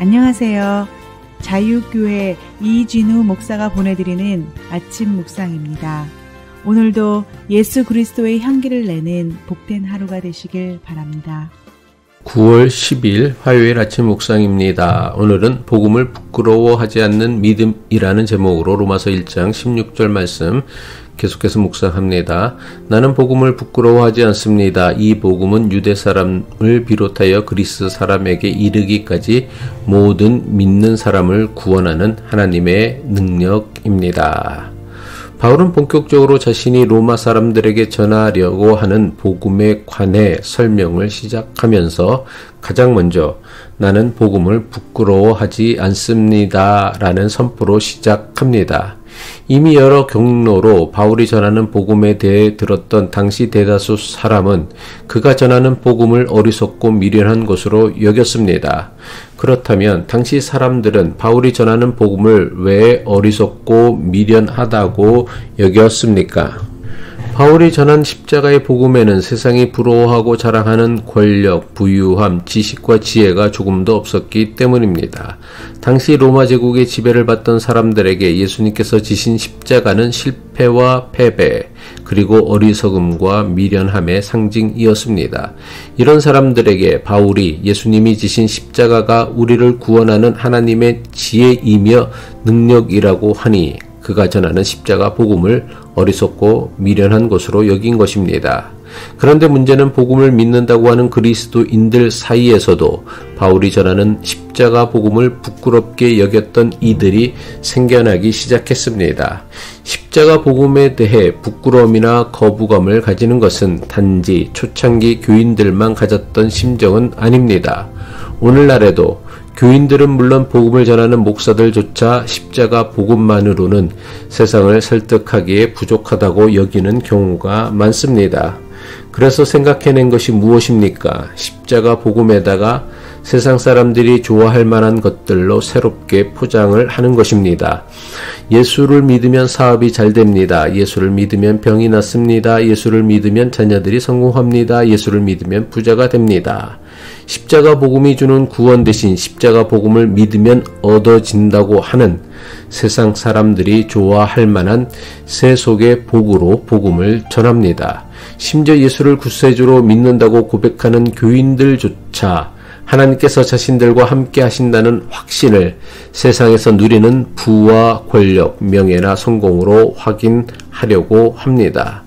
안녕하세요. 자유교회 이진우 목사가 보내드리는 아침 묵상입니다. 오늘도 예수 그리스도의 향기를 내는 복된 하루가 되시길 바랍니다. 9월 10일 화요일 아침 묵상입니다. 오늘은 복음을 부끄러워하지 않는 믿음이라는 제목으로 로마서 1장 16절 말씀 계속해서 묵상합니다. 나는 복음을 부끄러워하지 않습니다. 이 복음은 유대 사람을 비롯하여 그리스 사람에게 이르기까지 모든 믿는 사람을 구원하는 하나님의 능력입니다. 바울은 본격적으로 자신이 로마 사람들에게 전하려고 하는 복음에 관해 설명을 시작하면서 가장 먼저 나는 복음을 부끄러워하지 않습니다 라는 선포로 시작합니다. 이미 여러 경로로 바울이 전하는 복음에 대해 들었던 당시 대다수 사람은 그가 전하는 복음을 어리석고 미련한 것으로 여겼습니다. 그렇다면 당시 사람들은 바울이 전하는 복음을 왜 어리석고 미련하다고 여겼습니까? 바울이 전한 십자가의 복음에는 세상이 부러워하고 자랑하는 권력, 부유함, 지식과 지혜가 조금도 없었기 때문입니다. 당시 로마 제국의 지배를 받던 사람들에게 예수님께서 지신 십자가는 실패와 패배, 그리고 어리석음과 미련함의 상징이었습니다. 이런 사람들에게 바울이 예수님이 지신 십자가가 우리를 구원하는 하나님의 지혜이며 능력이라고 하니 그가 전하는 십자가 복음을 어리석고 미련한 것으로 여긴 것입니다. 그런데 문제는 복음을 믿는다고 하는 그리스도인들 사이에서도 바울이 전하는 십자가 복음을 부끄럽게 여겼던 이들이 생겨나기 시작했습니다. 십자가 복음에 대해 부끄러움이나 거부감을 가지는 것은 단지 초창기 교인들만 가졌던 심정은 아닙니다. 오늘날에도 교인들은 물론 복음을 전하는 목사들조차 십자가 복음만으로는 세상을 설득하기에 부족하다고 여기는 경우가 많습니다. 그래서 생각해낸 것이 무엇입니까? 십자가 복음에다가 세상 사람들이 좋아할 만한 것들로 새롭게 포장을 하는 것입니다. 예수를 믿으면 사업이 잘 됩니다. 예수를 믿으면 병이 낫습니다. 예수를 믿으면 자녀들이 성공합니다. 예수를 믿으면 부자가 됩니다. 십자가 복음이 주는 구원 대신 십자가 복음을 믿으면 얻어진다고 하는 세상 사람들이 좋아할 만한 세속의 복으로 복음을 전합니다. 심지어 예수를 구세주로 믿는다고 고백하는 교인들조차 하나님께서 자신들과 함께 하신다는 확신을 세상에서 누리는 부와 권력, 명예나 성공으로 확인하려고 합니다.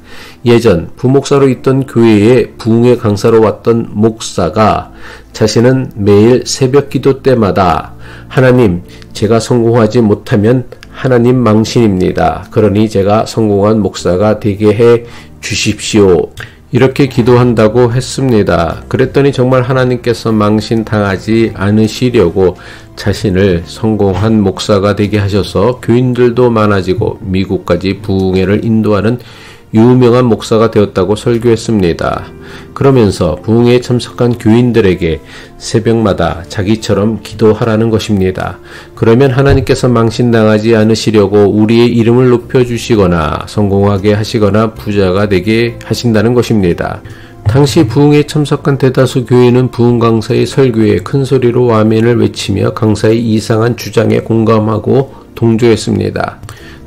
예전 부목사로 있던 교회에 부흥회 강사로 왔던 목사가 자신은 매일 새벽 기도 때마다 하나님, 제가 성공하지 못하면 하나님 망신입니다. 그러니 제가 성공한 목사가 되게 해 주십시오. 이렇게 기도한다고 했습니다. 그랬더니 정말 하나님께서 망신당하지 않으시려고 자신을 성공한 목사가 되게 하셔서 교인들도 많아지고 미국까지 부흥회를 인도하는 유명한 목사가 되었다고 설교했습니다. 그러면서 부흥회에 참석한 교인들에게 새벽마다 자기처럼 기도하라는 것입니다. 그러면 하나님께서 망신당하지 않으시려고 우리의 이름을 높여주시거나 성공하게 하시거나 부자가 되게 하신다는 것입니다. 당시 부흥회에 참석한 대다수 교인은 부흥 강사의 설교에 큰 소리로 아멘을 외치며 강사의 이상한 주장에 공감하고 동조했습니다.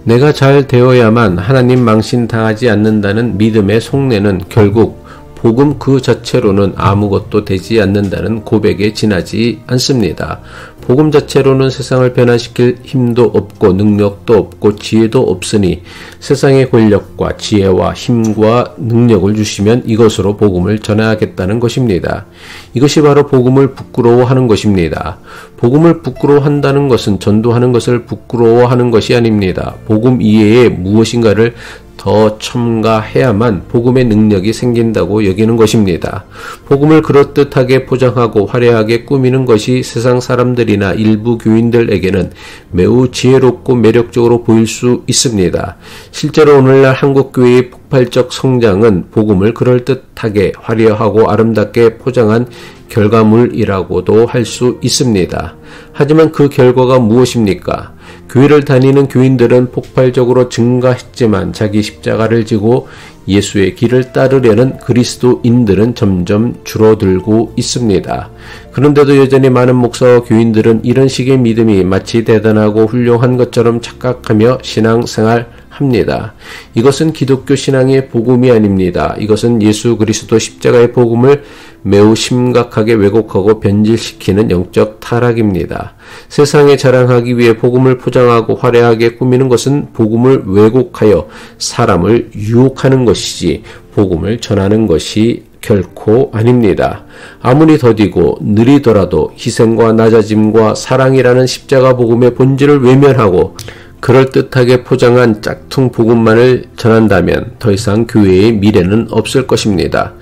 내가 잘 되어야만 하나님 망신당하지 않는다는 믿음의 속내는 결국 복음 그 자체로는 아무것도 되지 않는다는 고백에 지나지 않습니다. 복음 자체로는 세상을 변화시킬 힘도 없고 능력도 없고 지혜도 없으니 세상의 권력과 지혜와 힘과 능력을 주시면 이것으로 복음을 전해야겠다는 것입니다. 이것이 바로 복음을 부끄러워하는 것입니다. 복음을 부끄러워한다는 것은 전도하는 것을 부끄러워하는 것이 아닙니다. 복음 이외에 무엇인가를 더 첨가해야만 복음의 능력이 생긴다고 여기는 것입니다. 복음을 그럴듯하게 포장하고 화려하게 꾸미는 것이 세상 사람들이나 일부 교인들에게는 매우 지혜롭고 매력적으로 보일 수 있습니다. 실제로 오늘날 한국교회의 폭발적 성장은 복음을 그럴듯하게 화려하고 아름답게 포장한 결과물이라고도 할 수 있습니다. 하지만 그 결과가 무엇입니까? 교회를 다니는 교인들은 폭발적으로 증가했지만 자기 십자가를 지고 예수의 길을 따르려는 그리스도인들은 점점 줄어들고 있습니다. 그런데도 여전히 많은 목사와 교인들은 이런 식의 믿음이 마치 대단하고 훌륭한 것처럼 착각하며 신앙생활합니다. 이것은 기독교 신앙의 복음이 아닙니다. 이것은 예수 그리스도 십자가의 복음을 매우 심각하게 왜곡하고 변질시키는 영적 타락입니다. 세상에 자랑하기 위해 복음을 포장하고 화려하게 꾸미는 것은 복음을 왜곡하여 사람을 유혹하는 것이지 복음을 전하는 것이 결코 아닙니다. 아무리 더디고 느리더라도 희생과 낮아짐과 사랑이라는 십자가 복음의 본질을 외면하고 그럴듯하게 포장한 짝퉁 복음만을 전한다면 더 이상 교회의 미래는 없을 것입니다.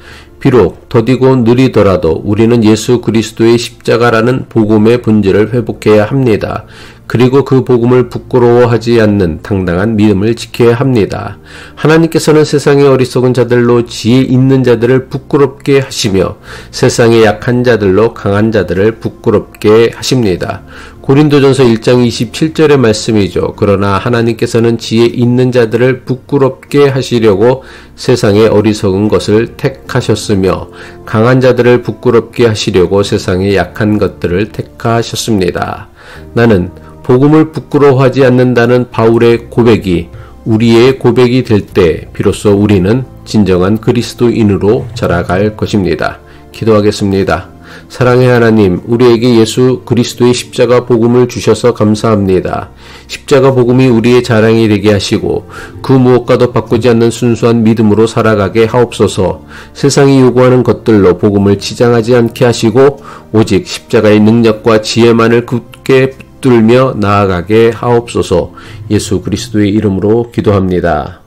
비록 더디고 느리더라도 우리는 예수 그리스도의 십자가라는 복음의 본질을 회복해야 합니다. 그리고 그 복음을 부끄러워하지 않는 당당한 믿음을 지켜야 합니다. 하나님께서는 세상의 어리석은 자들로 지혜 있는 자들을 부끄럽게 하시며 세상의 약한 자들로 강한 자들을 부끄럽게 하십니다. 고린도전서 1장 27절의 말씀이죠. 그러나 하나님께서는 지혜 있는 자들을 부끄럽게 하시려고 세상의 어리석은 것을 택하셨으며 강한 자들을 부끄럽게 하시려고 세상의 약한 것들을 택하셨습니다. 나는 복음을 부끄러워하지 않는다는 바울의 고백이 우리의 고백이 될 때 비로소 우리는 진정한 그리스도인으로 자라갈 것입니다. 기도하겠습니다. 사랑의 하나님, 우리에게 예수 그리스도의 십자가 복음을 주셔서 감사합니다. 십자가 복음이 우리의 자랑이 되게 하시고 그 무엇과도 바꾸지 않는 순수한 믿음으로 살아가게 하옵소서. 세상이 요구하는 것들로 복음을 치장하지 않게 하시고 오직 십자가의 능력과 지혜만을 굳게 붙들며 나아가게 하옵소서. 예수 그리스도의 이름으로 기도합니다.